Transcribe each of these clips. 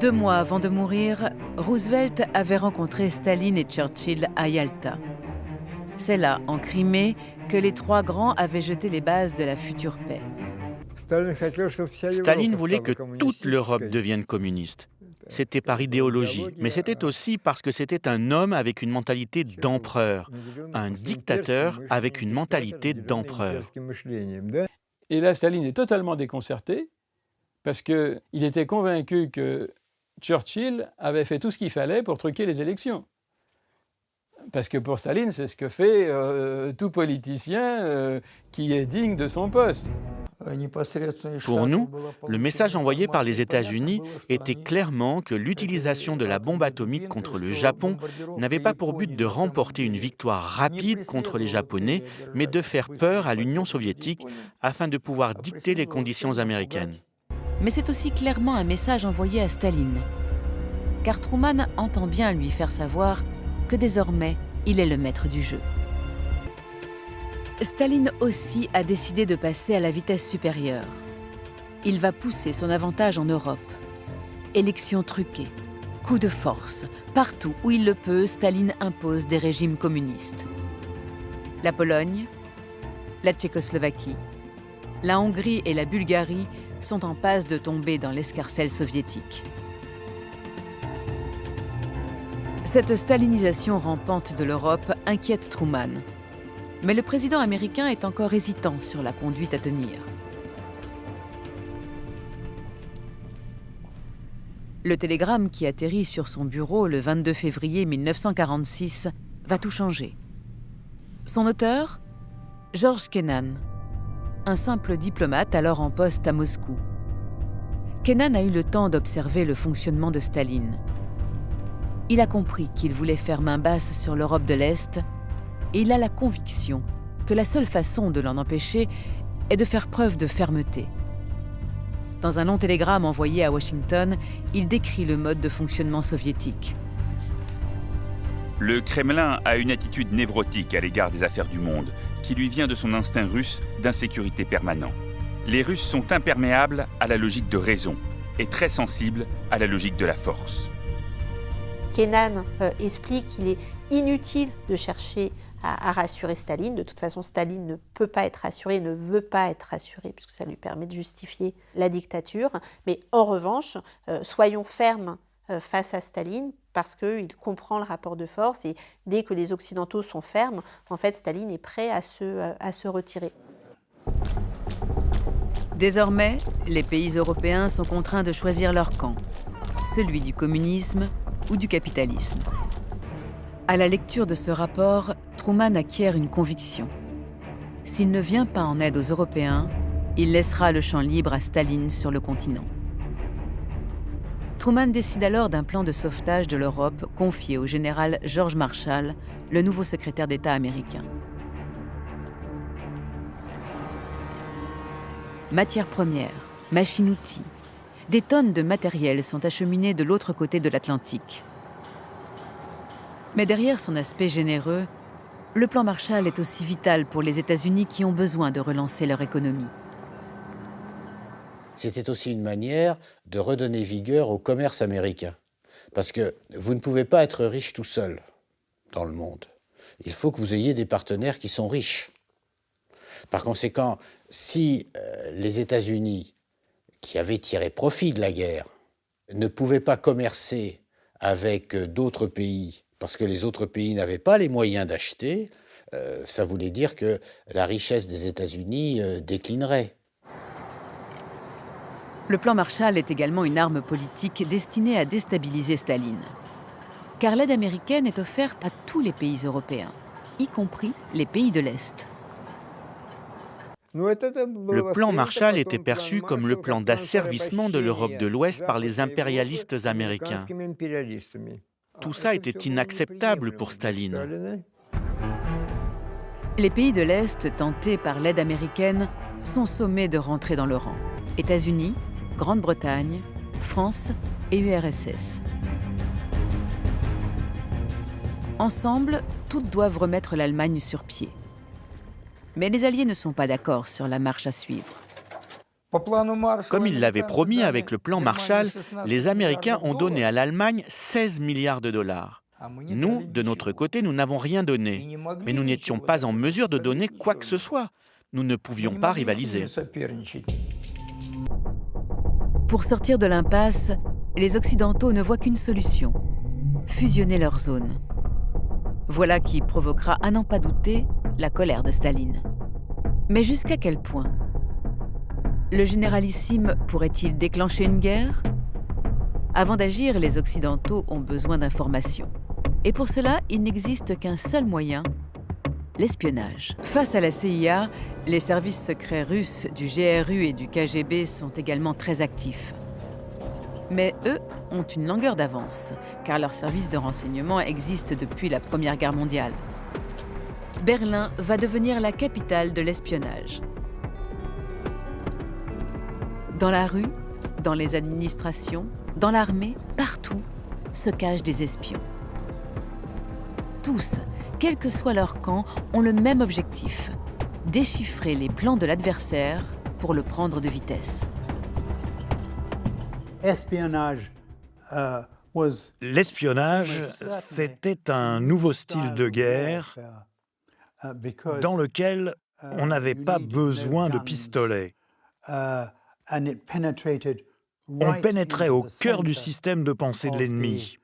2 mois avant de mourir, Roosevelt avait rencontré Staline et Churchill à Yalta. C'est là, en Crimée, que les 3 grands avaient jeté les bases de la future paix. Staline voulait que toute l'Europe devienne communiste. C'était par idéologie, mais c'était aussi parce que c'était un homme avec une mentalité d'empereur, un dictateur avec une mentalité d'empereur. Et là, Staline est totalement déconcerté parce qu'il était convaincu que Churchill avait fait tout ce qu'il fallait pour truquer les élections. Parce que pour Staline, c'est ce que fait tout politicien qui est digne de son poste. Pour nous, le message envoyé par les États-Unis était clairement que l'utilisation de la bombe atomique contre le Japon n'avait pas pour but de remporter une victoire rapide contre les Japonais, mais de faire peur à l'Union soviétique afin de pouvoir dicter les conditions américaines. Mais c'est aussi clairement un message envoyé à Staline. Car Truman entend bien lui faire savoir que désormais, il est le maître du jeu. Staline aussi a décidé de passer à la vitesse supérieure. Il va pousser son avantage en Europe. Élections truquées, coups de force. Partout où il le peut, Staline impose des régimes communistes. La Pologne, la Tchécoslovaquie, la Hongrie et la Bulgarie sont en passe de tomber dans l'escarcelle soviétique. Cette stalinisation rampante de l'Europe inquiète Truman. Mais le président américain est encore hésitant sur la conduite à tenir. Le télégramme qui atterrit sur son bureau le 22 février 1946 va tout changer. Son auteur, George Kennan, un simple diplomate alors en poste à Moscou. Kennan a eu le temps d'observer le fonctionnement de Staline. Il a compris qu'il voulait faire main basse sur l'Europe de l'Est et il a la conviction que la seule façon de l'en empêcher est de faire preuve de fermeté. Dans un long télégramme envoyé à Washington, il décrit le mode de fonctionnement soviétique. Le Kremlin a une attitude névrotique à l'égard des affaires du monde, qui lui vient de son instinct russe d'insécurité permanent. Les Russes sont imperméables à la logique de raison et très sensibles à la logique de la force. Kennan explique qu'il est inutile de chercher à rassurer Staline. De toute façon, Staline ne peut pas être rassuré, ne veut pas être rassuré, puisque ça lui permet de justifier la dictature. Mais en revanche, soyons fermes face à Staline, parce qu'il comprend le rapport de force, et dès que les Occidentaux sont fermes, en fait, Staline est prêt à se retirer. Désormais, les pays européens sont contraints de choisir leur camp, celui du communisme ou du capitalisme. À la lecture de ce rapport, Truman acquiert une conviction. S'il ne vient pas en aide aux Européens, il laissera le champ libre à Staline sur le continent. Truman décide alors d'un plan de sauvetage de l'Europe confié au général George Marshall, le nouveau secrétaire d'État américain. Matières premières, machines-outils, des tonnes de matériel sont acheminées de l'autre côté de l'Atlantique. Mais derrière son aspect généreux, le plan Marshall est aussi vital pour les États-Unis qui ont besoin de relancer leur économie. C'était aussi une manière de redonner vigueur au commerce américain. Parce que vous ne pouvez pas être riche tout seul dans le monde. Il faut que vous ayez des partenaires qui sont riches. Par conséquent, si les États-Unis, qui avaient tiré profit de la guerre, ne pouvaient pas commercer avec d'autres pays, parce que les autres pays n'avaient pas les moyens d'acheter, ça voulait dire que la richesse des États-Unis déclinerait. Le plan Marshall est également une arme politique destinée à déstabiliser Staline. Car l'aide américaine est offerte à tous les pays européens, y compris les pays de l'Est. Le plan Marshall était perçu comme le plan d'asservissement de l'Europe de l'Ouest par les impérialistes américains. Tout ça était inacceptable pour Staline. Les pays de l'Est, tentés par l'aide américaine, sont sommés de rentrer dans le rang. États-Unis, Grande-Bretagne, France et URSS. Ensemble, toutes doivent remettre l'Allemagne sur pied. Mais les Alliés ne sont pas d'accord sur la marche à suivre. Comme ils l'avaient promis avec le plan Marshall, les Américains ont donné à l'Allemagne 16 milliards de dollars. Nous, de notre côté, nous n'avons rien donné, mais nous n'étions pas en mesure de donner quoi que ce soit. Nous ne pouvions pas rivaliser. Pour sortir de l'impasse, les Occidentaux ne voient qu'une solution: fusionner leurs zones. Voilà qui provoquera, à n'en pas douter, la colère de Staline. Mais jusqu'à quel point? Le généralissime pourrait-il déclencher une guerre? Avant d'agir, les Occidentaux ont besoin d'informations. Et pour cela, il n'existe qu'un seul moyen: l'espionnage. Face à la CIA, les services secrets russes du GRU et du KGB sont également très actifs. Mais eux ont une longueur d'avance, car leurs services de renseignement existent depuis la Première Guerre mondiale. Berlin va devenir la capitale de l'espionnage. Dans la rue, dans les administrations, dans l'armée, partout se cachent des espions. Tous, quel que soit leur camp, ont le même objectif: déchiffrer les plans de l'adversaire pour le prendre de vitesse. L'espionnage, c'était un nouveau style de guerre dans lequel on n'avait pas besoin de pistolets. On pénétrait au cœur du système de pensée de l'ennemi.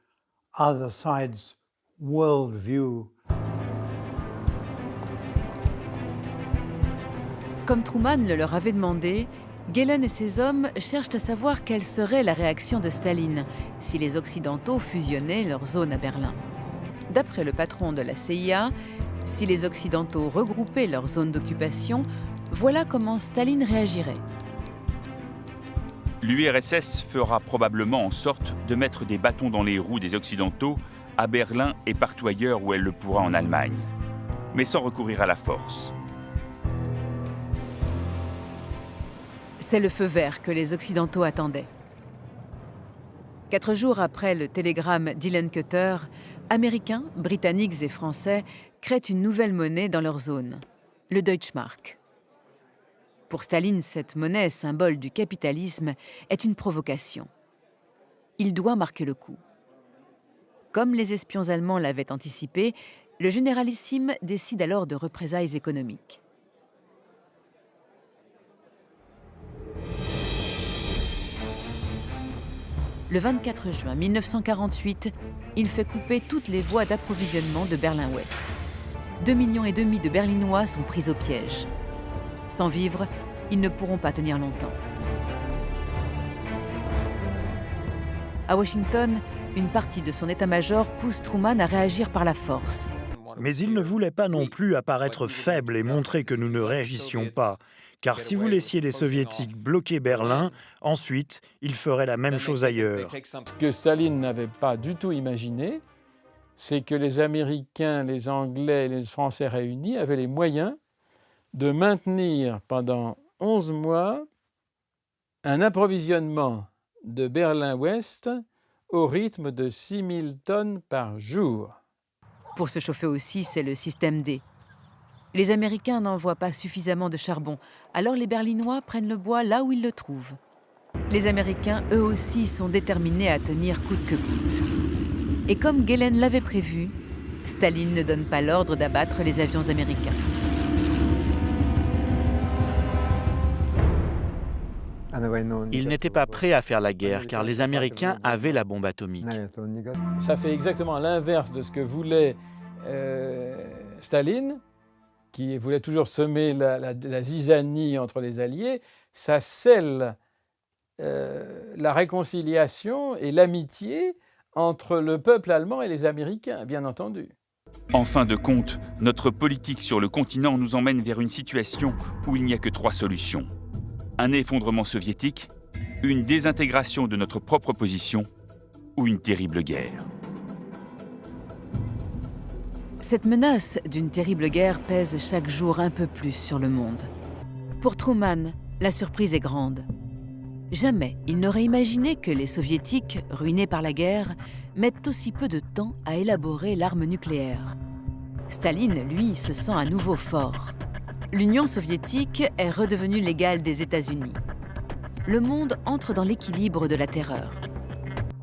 Comme Truman le leur avait demandé, Gehlen et ses hommes cherchent à savoir quelle serait la réaction de Staline si les Occidentaux fusionnaient leur zone à Berlin. D'après le patron de la CIA, si les Occidentaux regroupaient leur zone d'occupation, voilà comment Staline réagirait. L'URSS fera probablement en sorte de mettre des bâtons dans les roues des Occidentaux à Berlin et partout ailleurs où elle le pourra en Allemagne, mais sans recourir à la force. C'est le feu vert que les Occidentaux attendaient. 4 jours après le télégramme d'Illencutter, Américains, Britanniques et Français créent une nouvelle monnaie dans leur zone, le Deutschmark. Pour Staline, cette monnaie, symbole du capitalisme, est une provocation. Il doit marquer le coup. Comme les espions allemands l'avaient anticipé, le généralissime décide alors de représailles économiques. Le 24 juin 1948, il fait couper toutes les voies d'approvisionnement de Berlin-Ouest. 2,5 millions de Berlinois sont pris au piège. Sans vivres, ils ne pourront pas tenir longtemps. À Washington, une partie de son état-major pousse Truman à réagir par la force. Mais il ne voulait pas non plus apparaître faible et montrer que nous ne réagissions pas. Car si vous laissiez les Soviétiques bloquer Berlin, ensuite, ils feraient la même chose ailleurs. Ce que Staline n'avait pas du tout imaginé, c'est que les Américains, les Anglais et les Français réunis avaient les moyens de maintenir pendant 11 mois un approvisionnement de Berlin-Ouest au rythme de 6 000 tonnes par jour. Pour se chauffer aussi, c'est le système D. Les Américains n'envoient pas suffisamment de charbon, alors les Berlinois prennent le bois là où ils le trouvent. Les Américains, eux aussi, sont déterminés à tenir coûte que coûte. Et comme Gehlen l'avait prévu, Staline ne donne pas l'ordre d'abattre les avions américains. Ils n'étaient pas prêts à faire la guerre, car les Américains avaient la bombe atomique. Ça fait exactement l'inverse de ce que voulait Staline, qui voulait toujours semer la zizanie entre les Alliés. Ça scelle la réconciliation et l'amitié entre le peuple allemand et les Américains, bien entendu. En fin de compte, notre politique sur le continent nous emmène vers une situation où il n'y a que 3 solutions. Un effondrement soviétique, une désintégration de notre propre position ou une terrible guerre. Cette menace d'une terrible guerre pèse chaque jour un peu plus sur le monde. Pour Truman, la surprise est grande. Jamais il n'aurait imaginé que les Soviétiques, ruinés par la guerre, mettent aussi peu de temps à élaborer l'arme nucléaire. Staline, lui, se sent à nouveau fort. L'Union soviétique est redevenue l'égale des États-Unis. le monde entre dans l'équilibre de la terreur.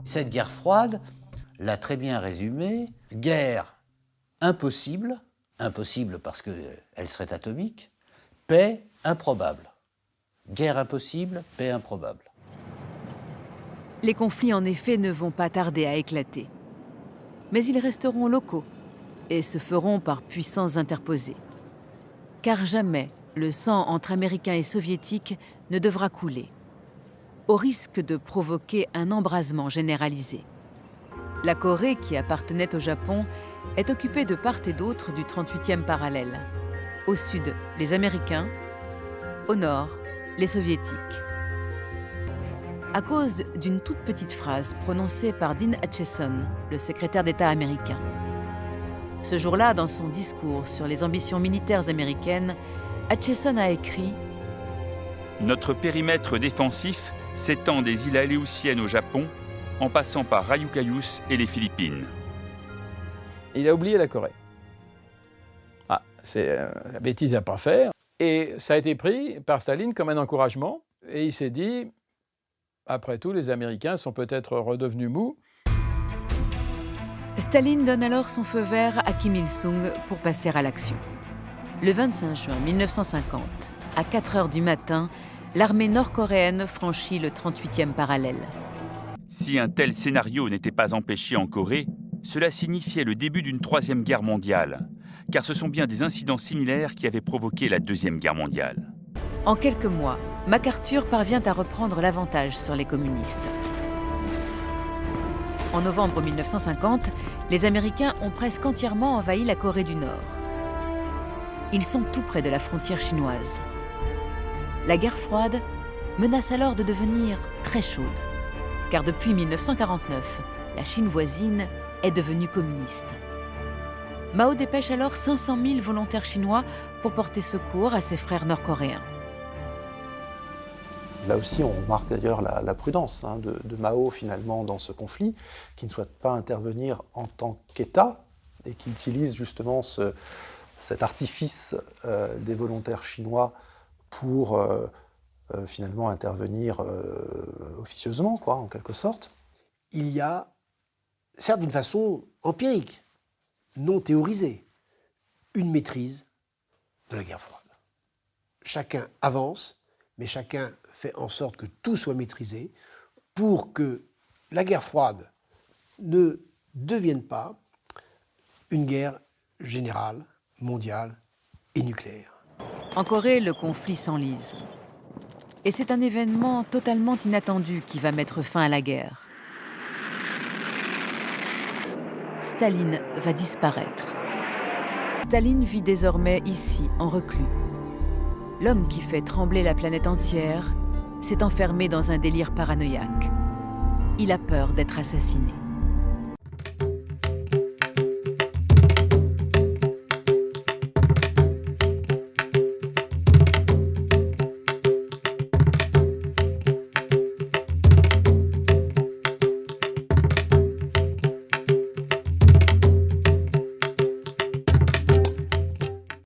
Cette guerre froide l'a très bien résumé. Guerre impossible, impossible parce qu'elle serait atomique, paix improbable. Guerre impossible, paix improbable. Les conflits, en effet, ne vont pas tarder à éclater. Mais ils resteront locaux et se feront par puissances interposées. Car jamais le sang entre Américains et Soviétiques ne devra couler, au risque de provoquer un embrasement généralisé. La Corée, qui appartenait au Japon, est occupée de part et d'autre du 38e parallèle. Au sud, les Américains, au nord, les Soviétiques. À cause d'une toute petite phrase prononcée par Dean Acheson, le secrétaire d'État américain. Ce jour-là, dans son discours sur les ambitions militaires américaines, Acheson a écrit « Notre périmètre défensif s'étend des îles Aléoutiennes au Japon, en passant par Ryukayus et les Philippines. » Il a oublié la Corée. Ah, c'est la bêtise à pas faire. Et ça a été pris par Staline comme un encouragement. Et il s'est dit, après tout, les Américains sont peut-être redevenus mous. Staline donne alors son feu vert à Kim Il-sung pour passer à l'action. Le 25 juin 1950, à 4 heures du matin, l'armée nord-coréenne franchit le 38e parallèle. Si un tel scénario n'était pas empêché en Corée, cela signifiait le début d'une troisième guerre mondiale, car ce sont bien des incidents similaires qui avaient provoqué la Deuxième Guerre mondiale. En quelques mois, MacArthur parvient à reprendre l'avantage sur les communistes. En novembre 1950, les Américains ont presque entièrement envahi la Corée du Nord. Ils sont tout près de la frontière chinoise. La guerre froide menace alors de devenir très chaude, car depuis 1949, la Chine voisine est devenue communiste. Mao dépêche alors 500 000 volontaires chinois pour porter secours à ses frères nord-coréens. Là aussi, on remarque d'ailleurs la prudence de Mao finalement dans ce conflit, qui ne souhaite pas intervenir en tant qu'État et qui utilise justement cet artifice des volontaires chinois pour finalement intervenir officieusement, quoi, en quelque sorte. Il y a, certes d'une façon empirique, non théorisée, une maîtrise de la guerre froide. Chacun avance, mais chacun fait en sorte que tout soit maîtrisé pour que la guerre froide ne devienne pas une guerre générale, mondiale et nucléaire. En Corée, le conflit s'enlise. Et c'est un événement totalement inattendu qui va mettre fin à la guerre. Staline va disparaître. Staline vit désormais ici, en reclus. L'homme qui fait trembler la planète entière s'est enfermé dans un délire paranoïaque. Il a peur d'être assassiné.